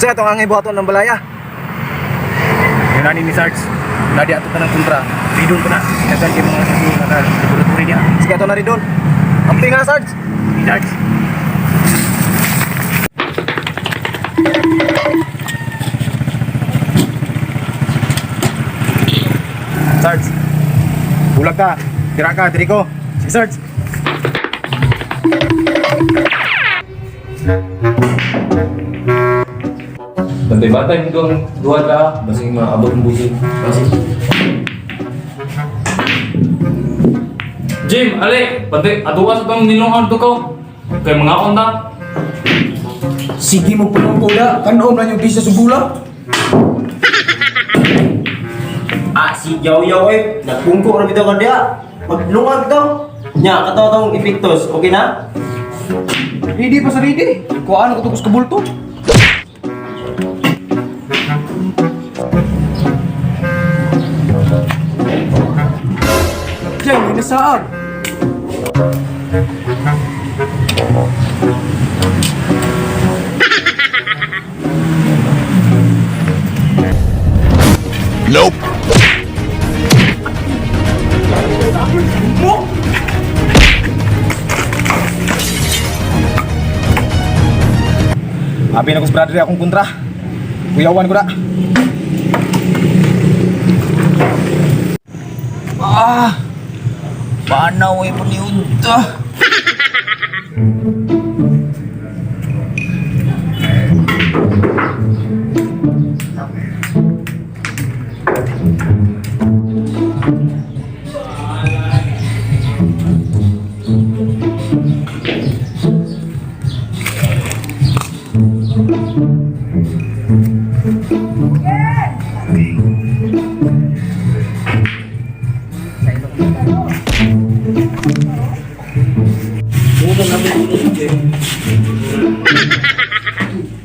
Unsa atong angay buhaton ng balaya? Yung nani ni Sarge, nadi ato ka ng kontra. Ridon ko na. Dagan kayo mga nasusunod na laboratory niya. Sige ato na rin doon. Amping na Sarge. Sarge. Sarge. Bulag ka. Tira ka, diri ko. Si Sarge. Bantay-bantay mo doon, duha ka, basing maabot ng busin. Basing. Jim, ali, bantay, aduwa sa itong nilungan to ko. Kaya mga kontak. Sige mo po ng kuya. Kanoon na yung bisa sa bula. Si Yaw-Yaw nagpungko na bitaw ka diya. Maglungag bitaw. Nya, katawa tong epictos, okay na? Ready pa sa ready. Kuhaan ako tugos kabulto. Diyan, may nasaag. Nope. Abi na ko sa brother akong kontra. Kuyawan ko na. Panaw ay paniunta.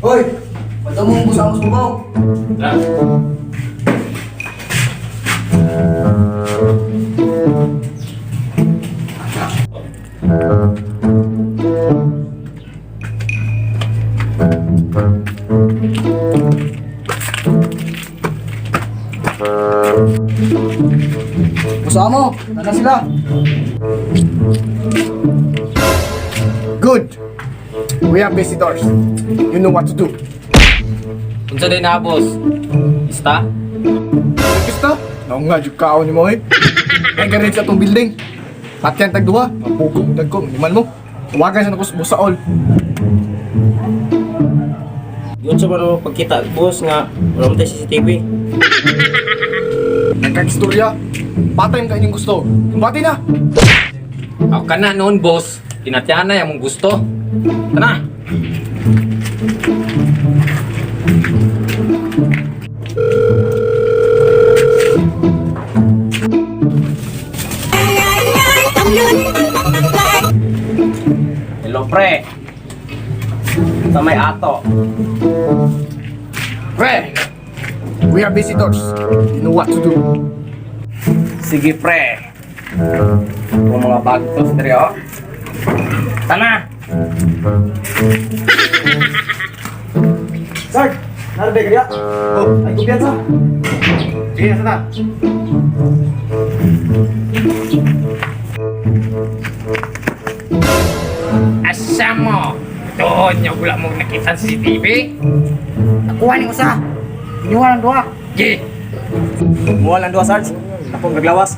Hoy! Pagka mo ang busang sumaw. Usaha mo! Nana sila! Good! We have visitors. You know what to do. Unsa din na, boss? Ista? Kista? Naong nga, yung kaon ni mo eh. Kaya ganit sa itong building. Patyan tagduwa. Mapugong dagkong. Liman mo. Tawagan sa nakos sa all. Yun sa mga pagkita, boss nga, wala mo tayo CCTV. Nagkakistorya. Patay mo ka inyong gusto. Kumbati na! Ako ka na noon, boss. Tinatyan na yung mong gusto. Tana! Hello, pre. Sa may ato. Pre! We are visitors. You know what to do. Sige, pre. Yung mga bagtos diri, oh. Tana! Sarge! Narbe ka diya? Oh, ay kumpiyansa. Sige, sana. Asa mo? Doon yung wala mong nakita sa CCTV? Nakuha ni usa. Inuha lang duha. Ye! Muha lang duha, Sarge. Akong gaglawas.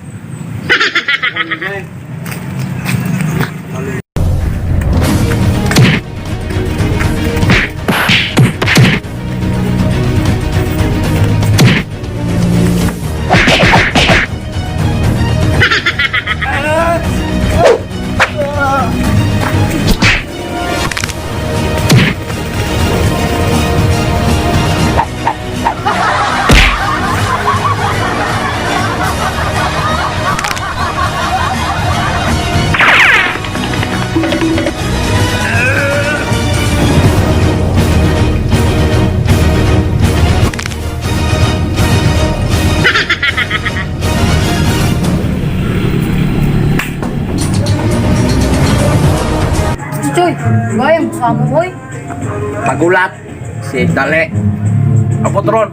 Choy, gaya mo sa mo, boy. Pagulat. Si Dale. Ako tron.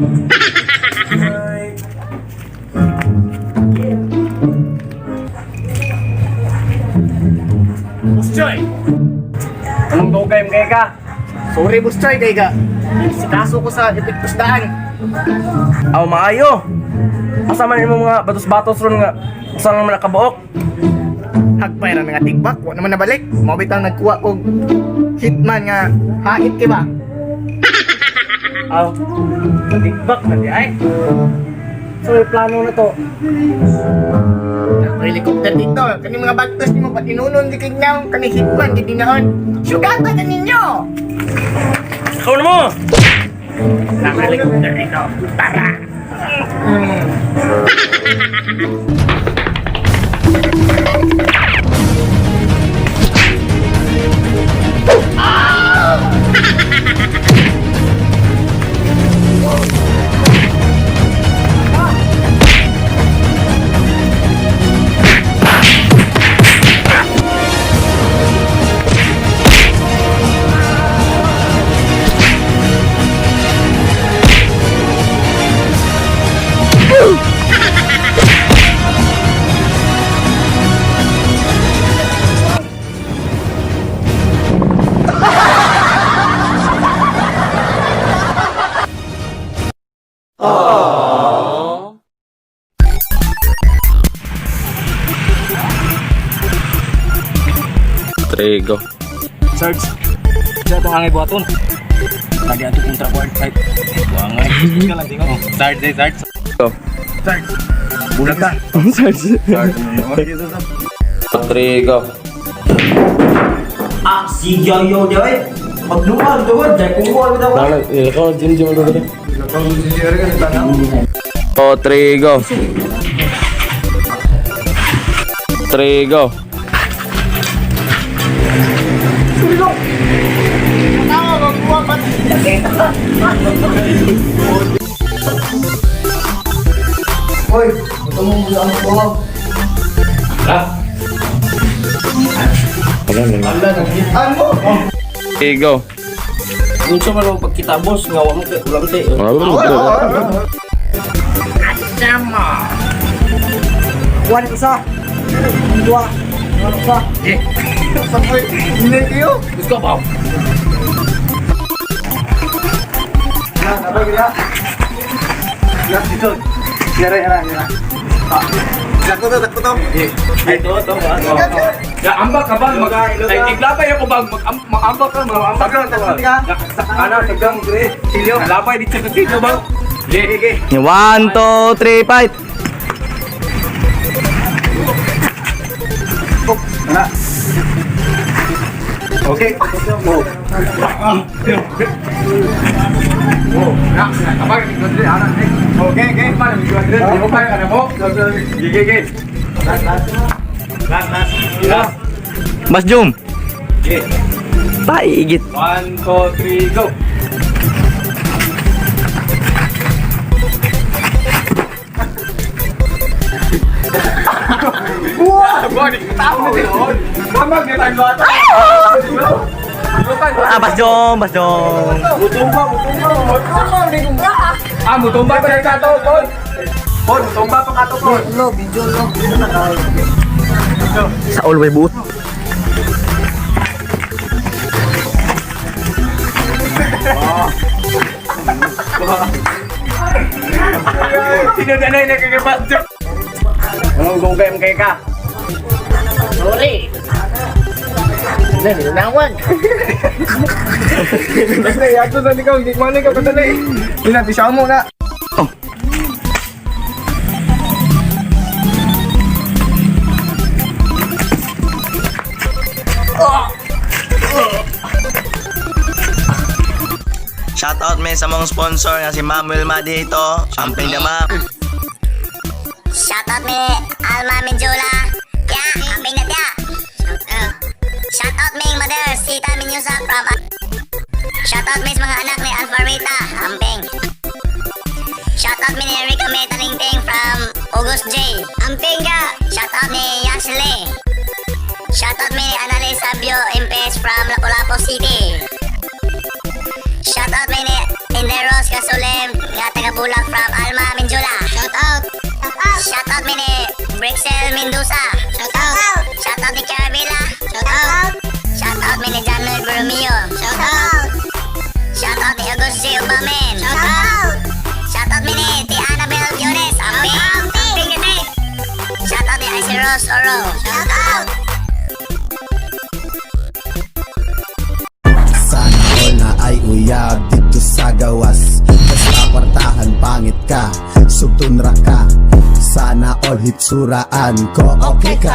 Boss Choy! Anong tugay mo kay ka? Sorry, Boss Choy, kay ka. Sikaso ko sa epektos daan. Aw maayo. Asa man imo mga batos-batos ron nga usa lang man nakabuok. Hagpay na nga tigbak, wa naman nabalik. Mabitaw nagkuha kog hitman nga hait kay ba? Aw. Tigbak na di ay. So may plano na to. Helicopter dito. Kani mga bagtos nimo pati nunon di kignaw kani hitman di dinaon. Sugatan na ninyo. Ikaw na mo. Naka-helicopter dito. Tara. Trigo. Sarge. Sa tong angay buhaton. Lagi ato kontra board fight. Wangay. Ka lang dingo. Sarge, Sarge. Sarge. Bulag ka. Sarge. Trigo. Ah, si Yoyo dia eh. Maglungan doon, dahil kumuha mo daw. Ikaw, Jim mo doon. Oh, Trigo. Trigo. Hoy, ito mo mula ang buwag. Ala, naghitan mo. Trigo. Unsa man ang pagkita boss nga wa mo kay ulam te. Kuha na isa. Dua. Kuha na isa. Sapoy, hindi kayo. Gusto pa. Yan, apa kira? Yan, dito. Yara. Takot to. Ay to. Ya ambak ka ba mag ay tiglapay ako bag mag-ambak ka mag-ambak ka. Ano tagang dire. Silyo. Lapay dito sa silyo ba? Sige. 1, 2, 3, fight! Wala. Okay. Okay. Mas Jum! Paigit! 1 2 3 go. Mas Jum! Mutumba pa yung kato, Pon. Mutumba pa kato, Pon. Sa all way boot! Sino na na nagkakabat? Anong gugay mo kay ka? Sorry. Nanawag. Basta yato sa ikaw, hindi mo ka patali. Pinapisa mo na. Shoutout may sa mong sponsor nga si Ma'am Wilma dito. Amping dama. Shoutout me Alma Minjula. Ya, amping na tiya. Shoutout me mother Sita Minyusa from Shoutout me sa mga anak ni Alfarita. Amping. Shoutout me ni Rico Metalingting from August J. Amping ka. Shoutout ni Yashley. Shoutout me ni Annalise Sabio Impes from Lapu-Lapu City. Shoutout me ni Leros Kasulim, nga taga Bulak from Alma, Minjula. Shout out. Shout out mi ni Brixel Mendoza. Shout out. Shout out ni Carvilla. Shout out. Shout out mi ni John Lloyd Borromeo. Shout out. Shout out ni August G. Ubamen. Shout out. Shout out mi ni T. Annabel Diones. Amping kasi. Shout out ni Icy Rose Oro. Shout out. Sana all na ay uyab dito sa gawas. Basta kwartahan pangit ka, subtunra ka. Sana all hitsuraan ko okay ka.